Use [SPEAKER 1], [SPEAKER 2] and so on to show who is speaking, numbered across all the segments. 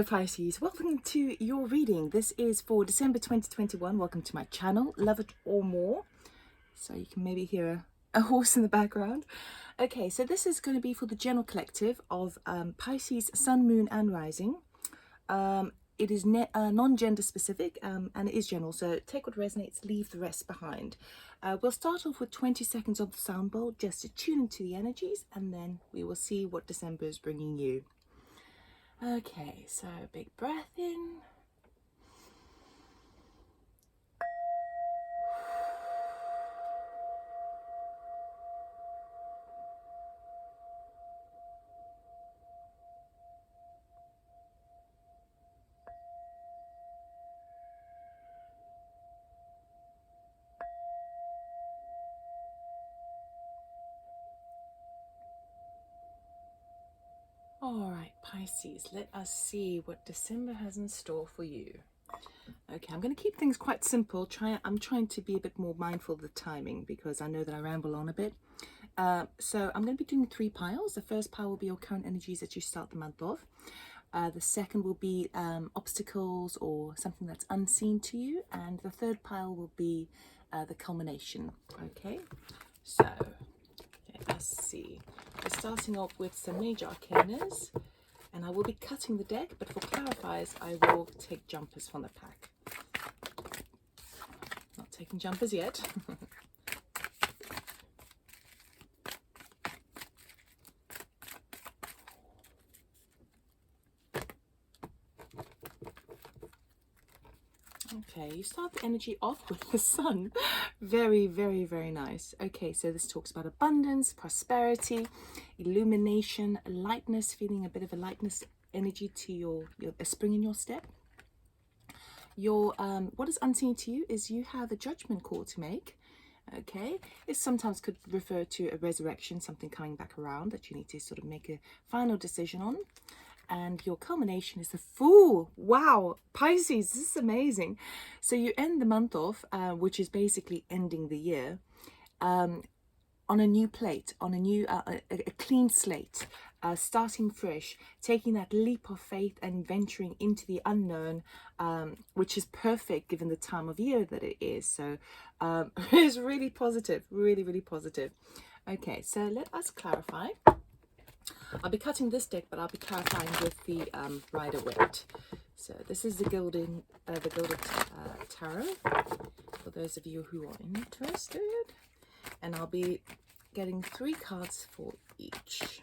[SPEAKER 1] Hello Pisces, welcome to your reading. This is for December 2021. Welcome to my channel, Love It or More. So you can maybe hear a horse in the background. Okay, so this is going to be for the general collective of Pisces, Sun, Moon and Rising. It is non-gender specific and it is general, so take what resonates, leave the rest behind. We'll start off with 20 seconds of the sound bowl just to tune into the energies, and then we will see what December is bringing you. Okay, so big breath in. All right, Pisces, let us see what December has in store for you. Okay, I'm going to keep things quite simple. I'm trying to be a bit more mindful of the timing because I know that I ramble on a bit. So I'm going to be doing 3 piles. The first pile will be your current energies that you start the month off. The second will be obstacles or something that's unseen to you. And the third pile will be the culmination. Okay, so let's see. We're starting off with some major arcanas, and I will be cutting the deck, but for clarifiers, I will take jumpers from the pack. Not taking jumpers yet. Okay, you start the energy off with the sun. Very, very, very nice. Okay, so this talks about abundance, prosperity, illumination, lightness, feeling a bit of a lightness energy to a spring in your step. What is unseen to you is you have a judgment call to make. Okay, it sometimes could refer to a resurrection, something coming back around that you need to sort of make a final decision on. And your culmination is the Fool. Wow, Pisces, this is amazing. So you end the month off, which is basically ending the year, on a new plate, on a new, a clean slate, starting fresh, taking that leap of faith and venturing into the unknown, which is perfect given the time of year that it is. So it's really positive, really, really positive. Okay, so let us clarify. I'll be cutting this deck, but I'll be clarifying with the Rider-Waite. So this is the Gilded Tarot, for those of you who are interested. And I'll be getting 3 cards for each.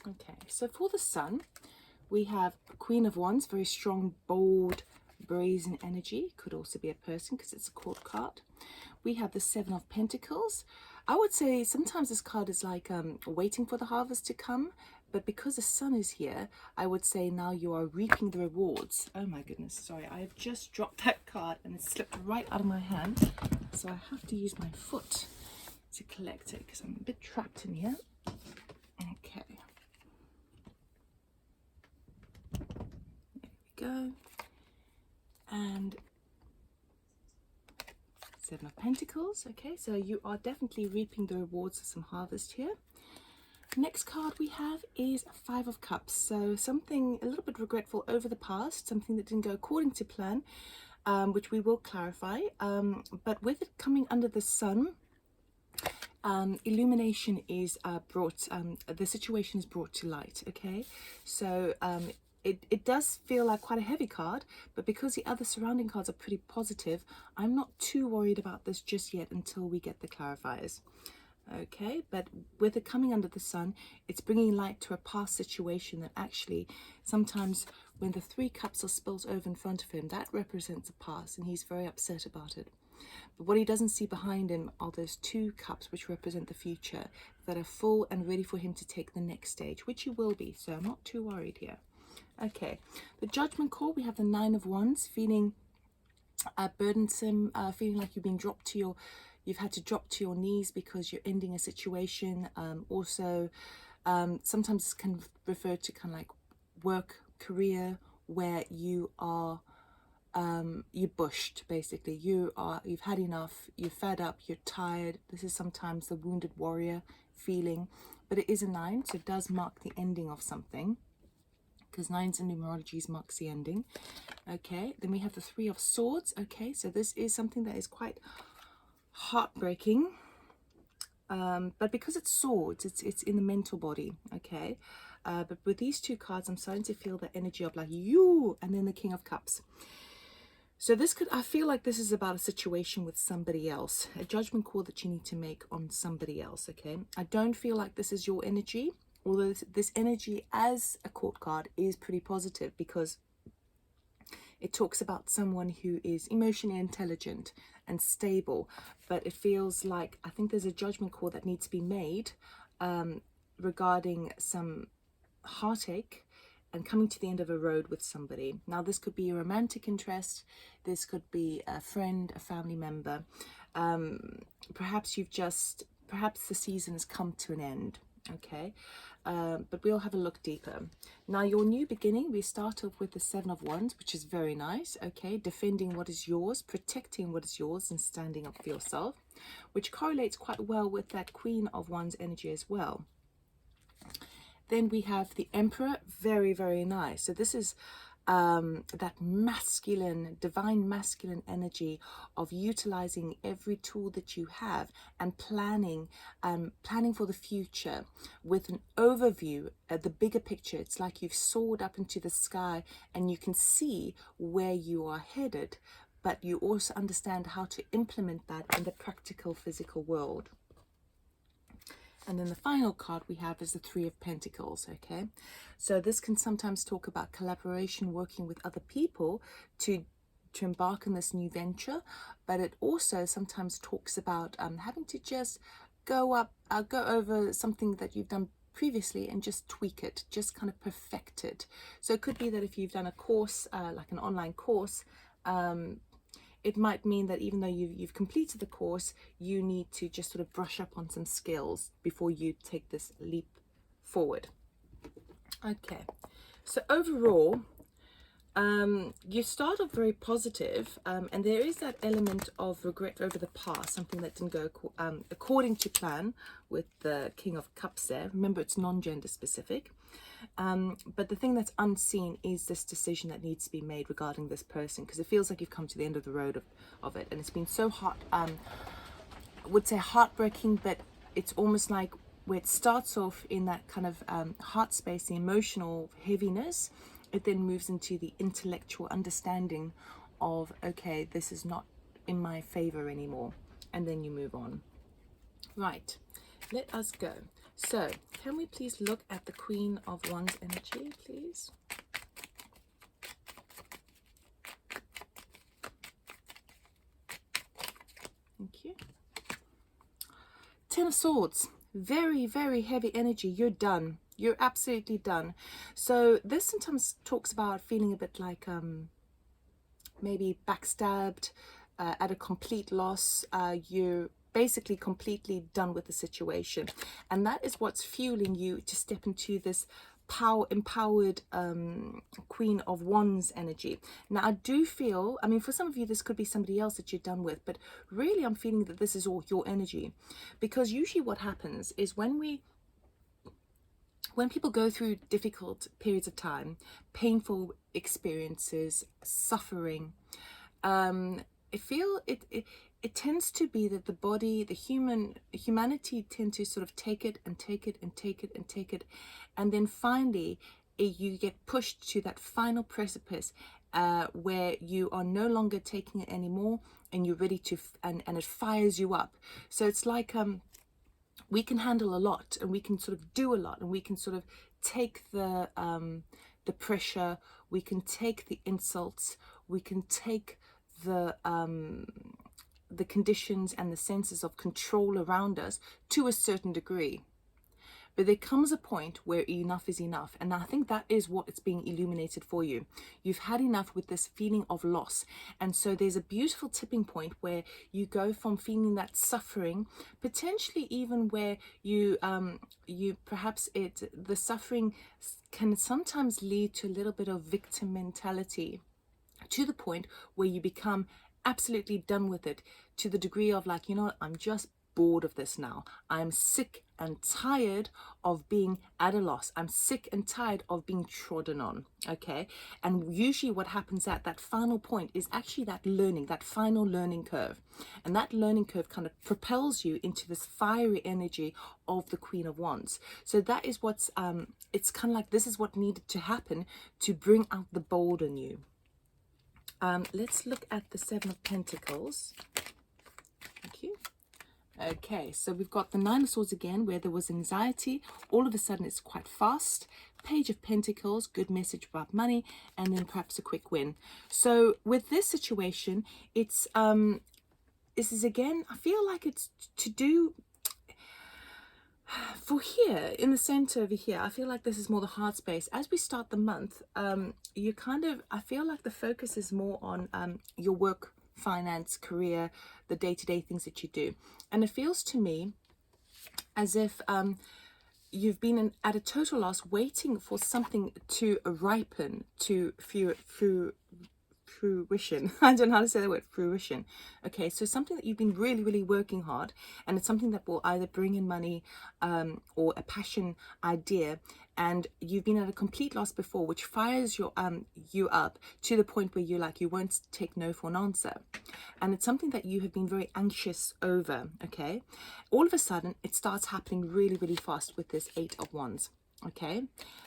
[SPEAKER 1] Okay, so for the Sun, we have Queen of Wands, very strong, bold, brazen energy. Could also be a person because it's a court card. We have the 7 of Pentacles. I would say sometimes this card is like waiting for the harvest to come. But because the sun is here, I would say now you are reaping the rewards. Oh my goodness, sorry. I have just dropped that card and it slipped right out of my hand. So I have to use my foot to collect it because I'm a bit trapped in here. Okay. Go, and 7 of Pentacles. Okay, so you are definitely reaping the rewards of some harvest here. Next card we have is 5 of Cups. So something a little bit regretful over the past, something that didn't go according to plan, which we will clarify. But with it coming under the sun, illumination is brought, the situation is brought to light. Okay, so it does feel like quite a heavy card, but because the other surrounding cards are pretty positive, I'm not too worried about this just yet until we get the clarifiers. Okay, but with it coming under the sun, it's bringing light to a past situation that actually sometimes when the 3 cups are spilled over in front of him, that represents a past and he's very upset about it. But what he doesn't see behind him are those 2 cups which represent the future that are full and ready for him to take the next stage, which he will be. So I'm not too worried here. Okay, the Judgment Call, we have the 9 of Wands, feeling burdensome, feeling like you've had to drop to your knees because you're ending a situation. Also, sometimes this can refer to kind of like work, career, where you are you're bushed, basically. You've had enough, you're fed up, you're tired. This is sometimes the wounded warrior feeling, but it is a 9, so it does mark the ending of something, because 9s in numerology marks the ending. Okay, then we have the 3 of Swords. Okay, so this is something that is quite heartbreaking, but because it's swords, it's in the mental body. Okay, but with these 2 cards, I'm starting to feel the energy of like you, and then the King of Cups. So this could, I feel like this is about a situation with somebody else, a judgment call that you need to make on somebody else. Okay, I don't feel like this is your energy, although this energy as a court card is pretty positive, because it talks about someone who is emotionally intelligent and stable, but it feels like, I think there's a judgment call that needs to be made regarding some heartache and coming to the end of a road with somebody. Now, this could be a romantic interest, this could be a friend, a family member. Perhaps the season has come to an end. Okay, but we'll have a look deeper. Now, your new beginning, we start off with the 7 of Wands, which is very nice. Okay, defending what is yours, protecting what is yours, and standing up for yourself, which correlates quite well with that Queen of Wands energy as well. Then we have the Emperor, very, very nice. So this is that masculine, divine masculine energy of utilizing every tool that you have and planning for the future with an overview at the bigger picture. It's like you've soared up into the sky and you can see where you are headed, but you also understand how to implement that in the practical physical world. And then the final card we have is the 3 of Pentacles. Okay, so this can sometimes talk about collaboration, working with other people to embark on this new venture, but it also sometimes talks about having to just go over something that you've done previously and just tweak it, just kind of perfect it. So it could be that if you've done a course, like an online course, it might mean that even though you've completed the course, you need to just sort of brush up on some skills before you take this leap forward. Okay, so overall, you start off very positive, and there is that element of regret over the past, something that didn't go according to plan with the King of Cups there. Remember, it's non-gender specific. But the thing that's unseen is this decision that needs to be made regarding this person, because it feels like you've come to the end of the road of it, and it's been so hard. I would say heartbreaking, but it's almost like where it starts off in that kind of heart space, the emotional heaviness, it then moves into the intellectual understanding of, okay, this is not in my favor anymore, and then you move on. Right, let us go. So, can we please look at the Queen of Wands energy, please? Thank you. 10 of Swords. Very, very heavy energy. You're done. You're absolutely done. So, this sometimes talks about feeling a bit like maybe backstabbed, at a complete loss. You're basically completely done with the situation, and that is what's fueling you to step into this empowered Queen of Wands energy. Now, I do feel, I mean, for some of you this could be somebody else that you're done with, but really I'm feeling that this is all your energy, because usually what happens is when people go through difficult periods of time, painful experiences, suffering, it tends to be that the body, humanity tend to sort of take it and take it and take it and take it, and then finally you get pushed to that final precipice where you are no longer taking it anymore, and you're ready to, and it fires you up. So it's like we can handle a lot, and we can sort of do a lot, and we can sort of take the pressure, we can take the insults, we can take the conditions and the senses of control around us to a certain degree. But there comes a point where enough is enough, and I think that is what it's being illuminated for you. You've had enough with this feeling of loss, and so there's a beautiful tipping point where you go from feeling that suffering, potentially even where the suffering can sometimes lead to a little bit of victim mentality, to the point where you become absolutely done with it, to the degree of like, you know what, I'm just bored of this now. I'm sick and tired of being at a loss. I'm sick and tired of being trodden on. Okay. And usually what happens at that final point is actually that learning, that final learning curve. And that learning curve kind of propels you into this fiery energy of the Queen of Wands. So that is what's, it's kind of like, this is what needed to happen to bring out the bold in you. Let's look at the Seven of Pentacles. Thank you. Okay, so we've got the Nine of Swords again, where there was anxiety. All of a sudden, it's quite fast. Page of Pentacles, good message about money, and then perhaps a quick win. So with this situation, it's this is again, I feel like it's to do for here in the center over here. I feel like this is more the heart space. As we start the month, you kind of, I feel like the focus is more on your work, finance, career, the day-to-day things that you do. And it feels to me as if you've been at a total loss, waiting for something to ripen to fruition. I don't know how to say the word fruition. Okay, so something that you've been really, really working hard, and it's something that will either bring in money or a passion idea, and you've been at a complete loss before, which fires your you up to the point where you're like, you won't take no for an answer. And it's something that you have been very anxious over. Okay, all of a sudden it starts happening really, really fast with this Eight of Wands. Okay,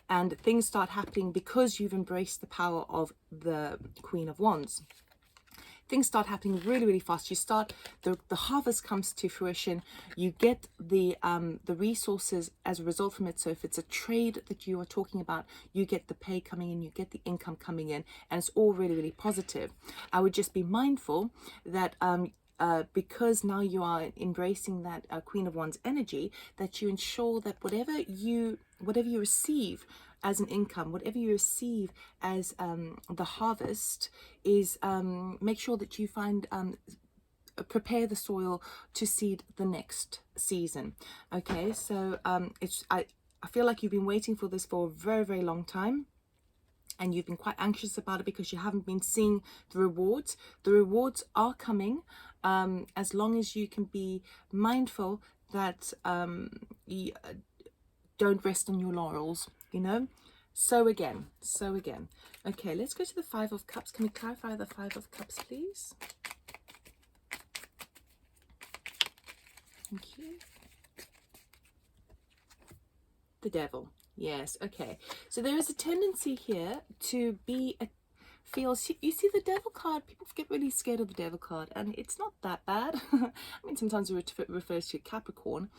[SPEAKER 1] and things start happening because you've embraced the power of the Queen of Wands. Things start happening really, really fast. You start, the harvest comes to fruition. You get the resources as a result from it. So if it's a trade that you are talking about, you get the pay coming in, you get the income coming in, and it's all really, really positive. I would just be mindful that because now you are embracing that Queen of Wands energy, that you ensure that whatever you receive as an income, whatever you receive as the harvest is, make sure that you find, prepare the soil to seed the next season. Okay, so I feel like you've been waiting for this for a very, very long time. And you've been quite anxious about it because you haven't been seeing the rewards. The rewards are coming, as long as you can be mindful that you don't rest on your laurels, you know. So again. Okay, let's go to the Five of Cups. Can we clarify the Five of Cups, please? Thank you. The Devil. Yes, okay. So there is a tendency here to be you see the Devil card, people get really scared of the Devil card, and it's not that bad. I mean, sometimes it refers to Capricorn,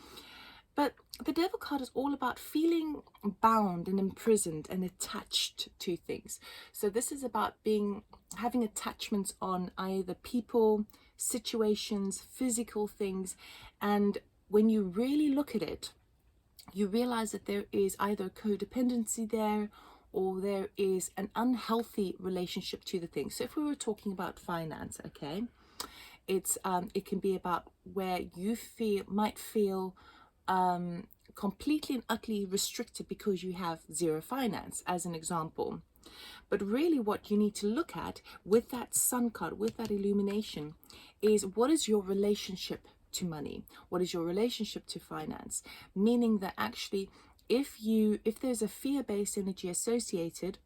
[SPEAKER 1] but the Devil card is all about feeling bound and imprisoned and attached to things. So this is about having attachments on either people, situations, physical things, and when you really look at it, you realize that there is either codependency there, or there is an unhealthy relationship to the thing. So if we were talking about finance, okay, it's it can be about where you might feel completely and utterly restricted because you have zero finance, as an example. But really what you need to look at with that Sun card, with that illumination, is what is your relationship to money? What is your relationship to finance? Meaning that actually, if there's a fear-based energy associated,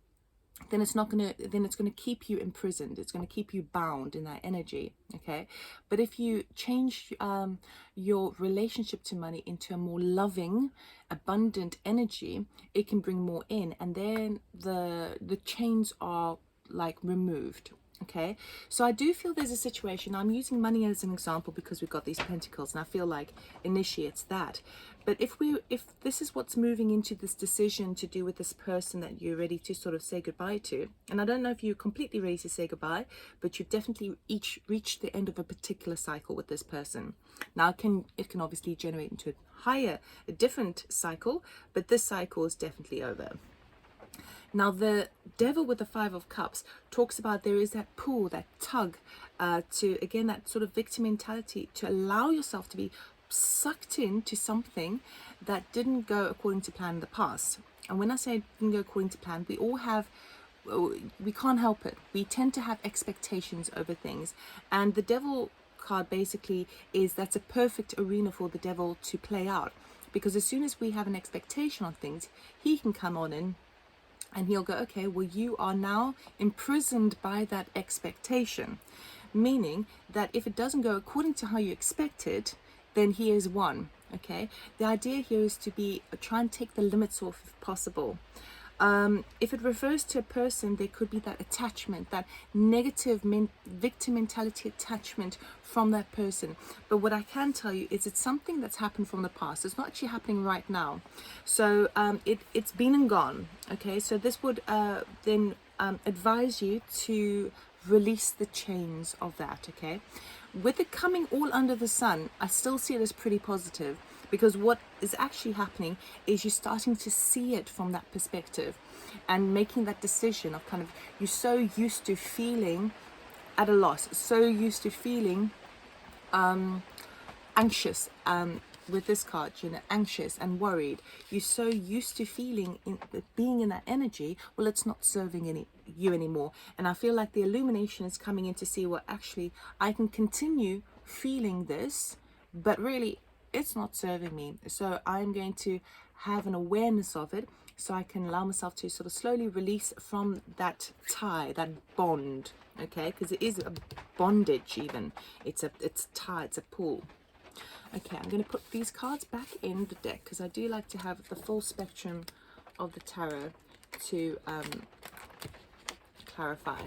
[SPEAKER 1] then it's going to keep you imprisoned. It's going to keep you bound in that energy. Okay, but if you change your relationship to money into a more loving, abundant energy, it can bring more in, and then the chains are like removed. Okay, so I do feel there's a situation. I'm using money as an example because we've got these pentacles, and I feel like initiates that. But if this is what's moving into this decision to do with this person that you're ready to sort of say goodbye to, and I don't know if you're completely ready to say goodbye, but you've definitely each reached the end of a particular cycle with this person. Now it can obviously generate into a different cycle, but this cycle is definitely over. Now the Devil with the Five of Cups talks about there is that pull, that tug, to, again, that sort of victim mentality, to allow yourself to be sucked into something that didn't go according to plan in the past. And when I say it didn't go according to plan, we all have we can't help it. We tend to have expectations over things, and the Devil card basically is that's a perfect arena for the devil to play out, because as soon as we have an expectation on things, he can come on in and he'll go, okay, well, you are now imprisoned by that expectation, meaning that if it doesn't go according to how you expected, then he is one. Okay, the idea here is to try and take the limits off if possible. If it refers to a person, there could be that attachment, that negative victim mentality attachment from that person. But what I can tell you is it's something that's happened from the past. It's not actually happening right now. So it's been and gone. Okay, so this would then advise you to release the chains of that. Okay, with it coming all under the sun, I still see it as pretty positive, because what is actually happening is you're starting to see it from that perspective and making that decision of kind of, you're so used to feeling at a loss, so used to feeling anxious, with this card, you know, anxious and worried. You're so used to being in that energy. Well, it's not serving you anymore. And I feel like the illumination is coming in to see, well, actually, I can continue feeling this, but really, it's not serving me. So I'm going to have an awareness of it, so I can allow myself to sort of slowly release from that tie, that bond. Okay, because it is a bondage. Even it's a tie, it's a pull. Okay, I'm going to put these cards back in the deck, because I do like to have the full spectrum of the tarot to clarify.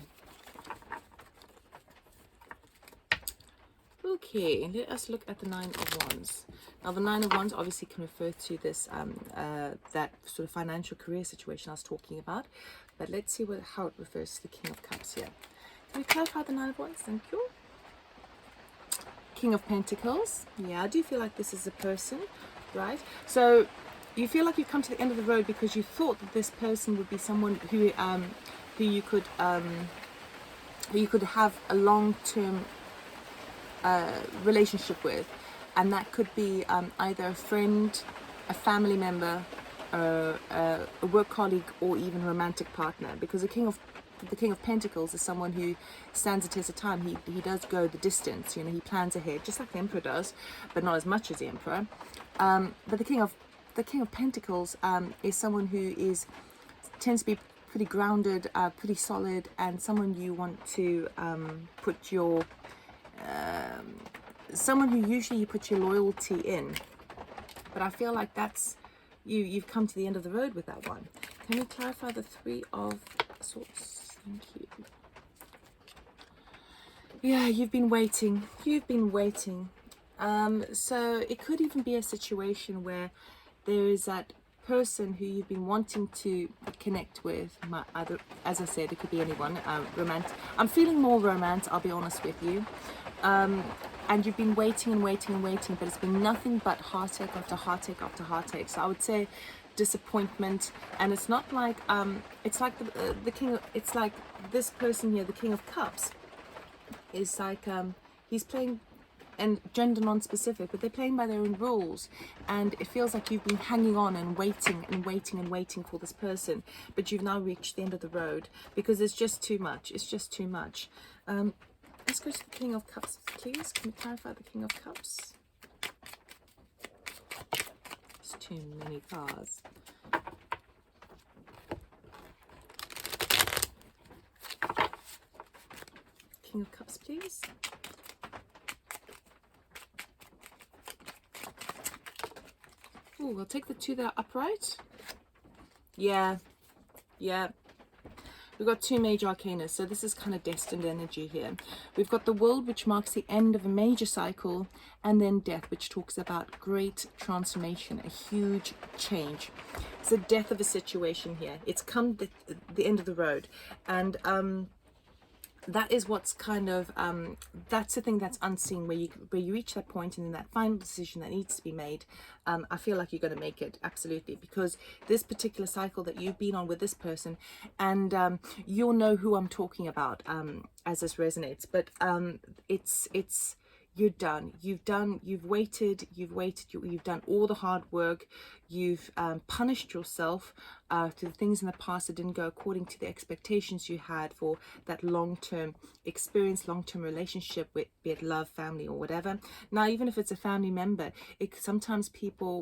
[SPEAKER 1] Okay, let us look at the Nine of Wands. Now, the Nine of Wands obviously can refer to this that sort of financial career situation I was talking about. But let's see how it refers to the King of Cups here. Can we clarify the Nine of Wands? Thank you. King of Pentacles. Yeah, I do feel like this is a person, right? So you feel like you've come to the end of the road because you thought that this person would be someone who you could have a long-term relationship with, and that could be either a friend, a family member, a work colleague, or even a romantic partner, because the King of Pentacles is someone who stands the test of time. He does go the distance, you know, he plans ahead, just like the Emperor does, but not as much as the Emperor. But the King of Pentacles is someone who tends to be pretty grounded, pretty solid, and someone you want to put your someone who usually you put your loyalty in. But I feel like that's you've come to the end of the road with that one. Can we clarify the Three of Swords? Thank you. Yeah, you've been waiting. So it could even be a situation where there is that person who you've been wanting to connect with. Either, as I said, it could be anyone. Romance. I'm feeling more romance, I'll be honest with you. And you've been waiting, but it's been nothing but heartache after heartache after heartache. So I would say disappointment. And it's not like it's like the king. It's like this person here, the King of Cups, is like he's playing, and gender non-specific, but they're playing by their own rules, and it feels like you've been hanging on and waiting for this person, but you've now reached the end of the road because it's just too much. Let's go to the King of Cups, please. Can we clarify the King of Cups? It's too many cards. King of Cups, please. Oh, we'll take the two that are upright. Yeah. We've got two major arcana, so this is kind of destined energy here. We've got the World, which marks the end of a major cycle, and then Death, which talks about great transformation, a huge change. It's the death of a situation here. It's come the end of the road, and that is what's kind of that's the thing that's unseen, where you reach that point and then that final decision that needs to be made. I feel like you're going to make it, absolutely, because this particular cycle that you've been on with this person, and you'll know who I'm talking about as this resonates, but you're done. You've waited, you've done all the hard work, you've punished yourself to the things in the past that didn't go according to the expectations you had for that long-term experience, long-term relationship, with be it love, family, or whatever. Now, even if it's a family member, sometimes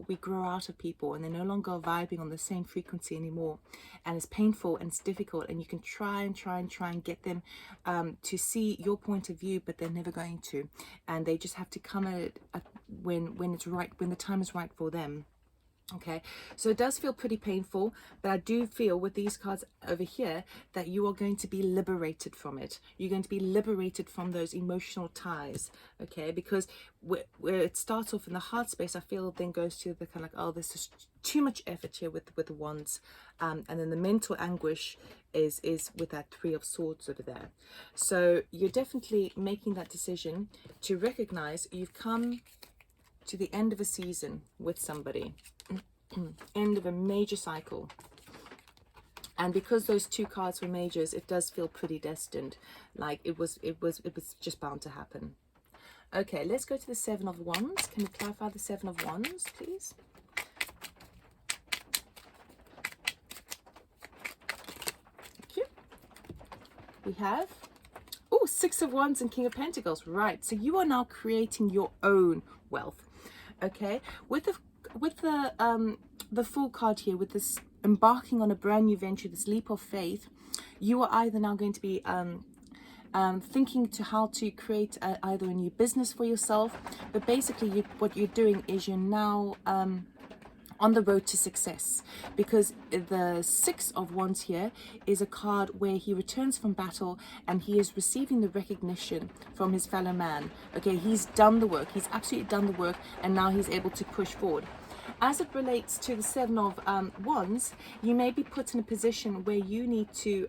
[SPEAKER 1] we grow out of people and they're no longer vibing on the same frequency anymore, and it's painful and it's difficult, and you can try and get them to see your point of view, but they're never going to, and they just have to come at it when it's right, when the time is right for them. Okay, so it does feel pretty painful, but I do feel with these cards over here that you are going to be liberated from it. You're going to be liberated from those emotional ties, okay? Because where it starts off in the heart space, I feel then goes to the kind of like, oh, this is too much effort here with the wands, and then the mental anguish is with that Three of Swords over there. So you're definitely making that decision to recognize you've come to the end of a season with somebody. End of a major cycle, and because those two cards were majors, it does feel pretty destined, like it was just bound to happen. Okay, let's go to the Seven of Wands. Can you clarify the Seven of Wands, please? Thank you. We have Six of Wands and King of Pentacles. Right, so you are now creating your own wealth. Okay, with the Fool card here, with this embarking on a brand new venture, this leap of faith, you are either now going to be thinking to how to create either a new business for yourself, but basically what you're doing is you're now on the road to success, because the Six of Wands here is a card where he returns from battle and he is receiving the recognition from his fellow man. Okay, he's done the work, he's absolutely done the work, and now he's able to push forward. As it relates to the Seven of Wands, you may be put in a position where you need to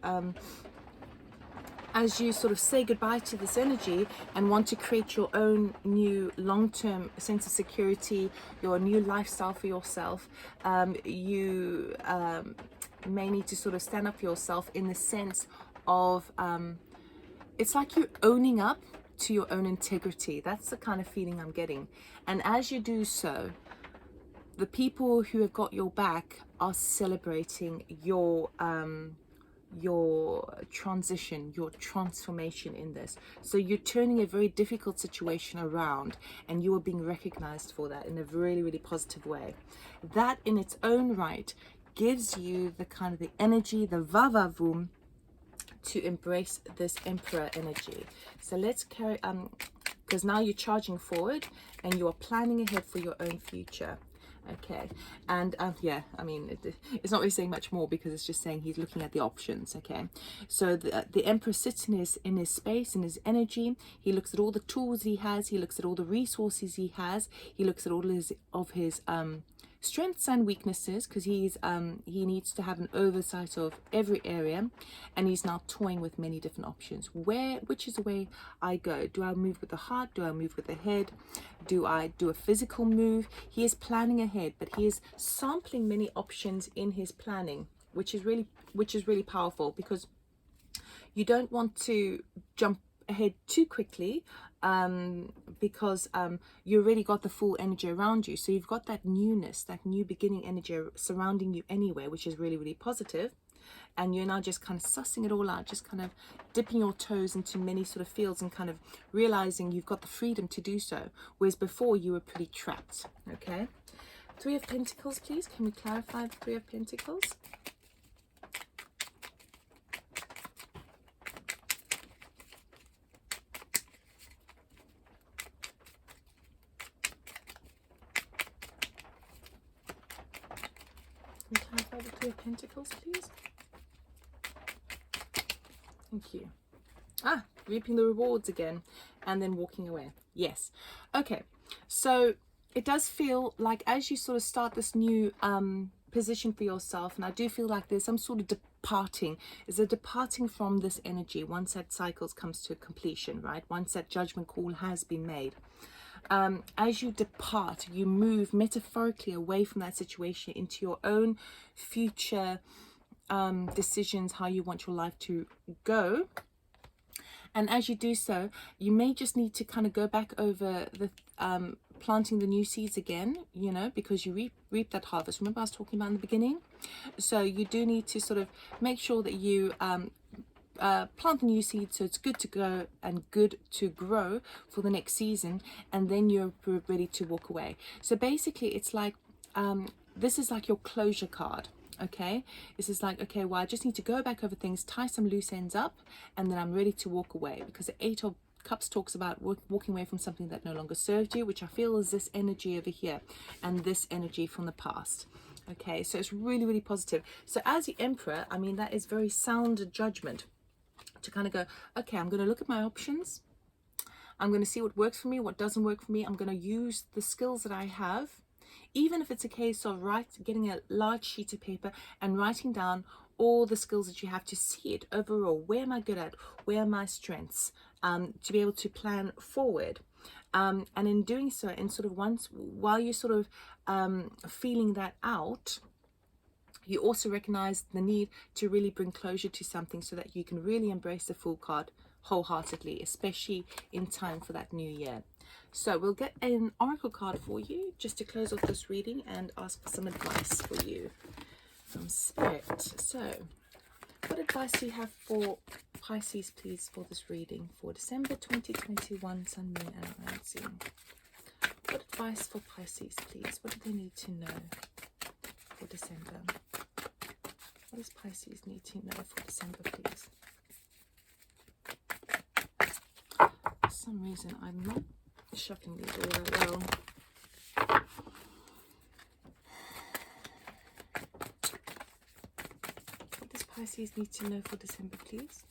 [SPEAKER 1] as you sort of say goodbye to this energy and want to create your own new long-term sense of security, your new lifestyle for yourself, you may need to sort of stand up for yourself in the sense of it's like you're owning up to your own integrity. That's the kind of feeling I'm getting. And as you do so, the people who have got your back are celebrating your transition, your transformation in this. So you're turning a very difficult situation around, and you are being recognized for that in a really, really positive way. That in its own right gives you the kind of the energy, the va-va-voom, to embrace this Emperor energy. So let's carry because now you're charging forward and you are planning ahead for your own future. Okay, and yeah, I mean, it's not really saying much more, because it's just saying he's looking at the options. Okay, so the Emperor sits in his space, in his energy. He looks at all the tools he has, he looks at all the resources he has, he looks at all of his strengths and weaknesses, because he needs to have an oversight of every area, and he's now toying with many different options. Which is the way I go? Do I move with the heart? Do I move with the head? Do I do a physical move? He is planning ahead, but he is sampling many options in his planning, which is really powerful, because you don't want to jump ahead too quickly, because you already got the full energy around you. So you've got that newness, that new beginning energy surrounding you anyway, which is really, really positive. And you're now just kind of sussing it all out, just kind of dipping your toes into many sort of fields and kind of realizing you've got the freedom to do so, whereas before you were pretty trapped. Okay, Three of Pentacles, please. Can we clarify the Three of Pentacles? Can we clarify the Three of Pentacles, please? Thank you. Reaping the rewards again, and then walking away. Yes. Okay, so it does feel like as you sort of start this new position for yourself, and I do feel like there's some sort of departing from this energy once that cycle comes to completion, right? Once that judgment call has been made. As you depart, you move metaphorically away from that situation into your own future decisions, how you want your life to go. And as you do so, you may just need to kind of go back over the planting the new seeds again, you know, because you reap that harvest. Remember I was talking about in the beginning? So you do need to sort of make sure that you plant the new seed, so it's good to go and good to grow for the next season, and then you're ready to walk away. So basically it's like this is like your closure card. Okay, this is like, okay, well, I just need to go back over things, tie some loose ends up, and then I'm ready to walk away, because the 8 of Cups talks about walking away from something that no longer served you, which I feel is this energy over here and this energy from the past. Okay, so it's really, really positive. So as the Emperor, I mean, that is very sound judgment to kind of go, okay, I'm going to look at my options. I'm going to see what works for me, what doesn't work for me. I'm going to use the skills that I have, even if it's a case of getting a large sheet of paper and writing down all the skills that you have, to see it overall. Where am I good at? Where are my strengths? To be able to plan forward. And in doing so, and sort of while you're sort of feeling that out, you also recognize the need to really bring closure to something, so that you can really embrace the Fool card wholeheartedly, especially in time for that new year. So we'll get an oracle card for you just to close off this reading and ask for some advice for you from Spirit. So what advice do you have for Pisces, please, for this reading for December 2021, Sun, Moon and Rising? What advice for Pisces, please? What do they need to know for December? What does Pisces need to know for December, please? For some reason, I'm not shuffling these all that well. What does Pisces need to know for December, please?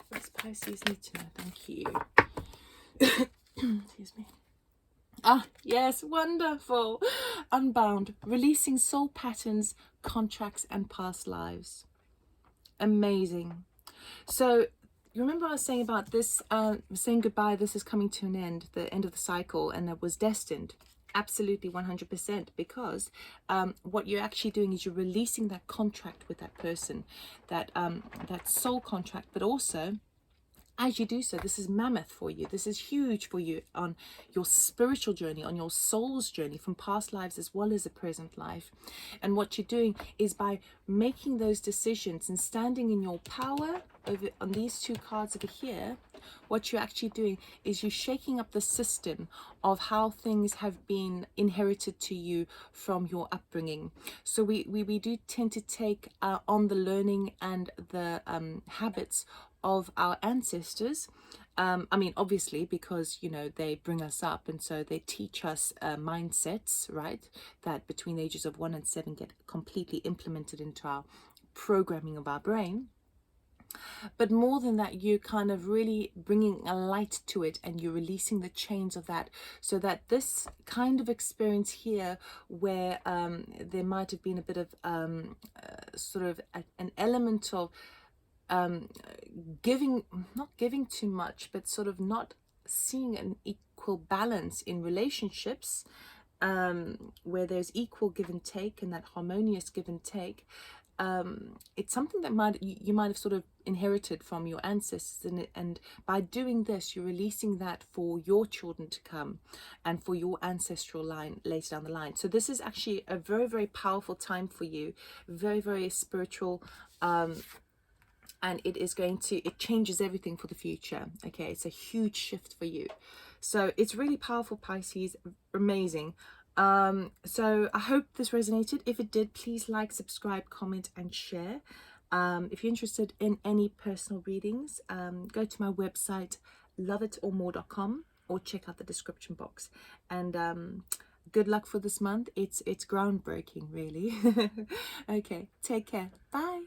[SPEAKER 1] What does Pisces need to know? Thank you. Excuse me. Ah, yes, wonderful. Unbound, releasing soul patterns, contracts and past lives. Amazing. So you remember I was saying about this, saying goodbye, this is coming to an end, the end of the cycle, and it was destined. Absolutely 100%, because what you're actually doing is you're releasing that contract with that person, that soul contract, but also as you do so, this is mammoth for you. This is huge for you on your spiritual journey, on your soul's journey from past lives as well as the present life. And what you're doing is by making those decisions and standing in your power over on these two cards over here, what you're actually doing is you're shaking up the system of how things have been inherited to you from your upbringing. So we do tend to take on the learning and the habits of our ancestors. I mean, obviously, because, you know, they bring us up, and so they teach us mindsets, right, that between the ages of 1 and 7 get completely implemented into our programming of our brain. But more than that, you're kind of really bringing a light to it, and you're releasing the chains of that, so that this kind of experience here, where there might have been a bit of sort of an element of not giving too much, but sort of not seeing an equal balance in relationships, where there's equal give and take, and that harmonious give and take. It's something that you might have sort of inherited from your ancestors, and by doing this, you're releasing that for your children to come, and for your ancestral line later down the line. So this is actually a very, very powerful time for you, very, very spiritual, and it changes everything for the future. Okay, it's a huge shift for you. So it's really powerful, Pisces. Amazing. So I hope this resonated. If it did, please like, subscribe, comment and share. If you're interested in any personal readings, go to my website loveitormore.com, or check out the description box. And good luck for this month. It's groundbreaking, really. Okay, take care. Bye.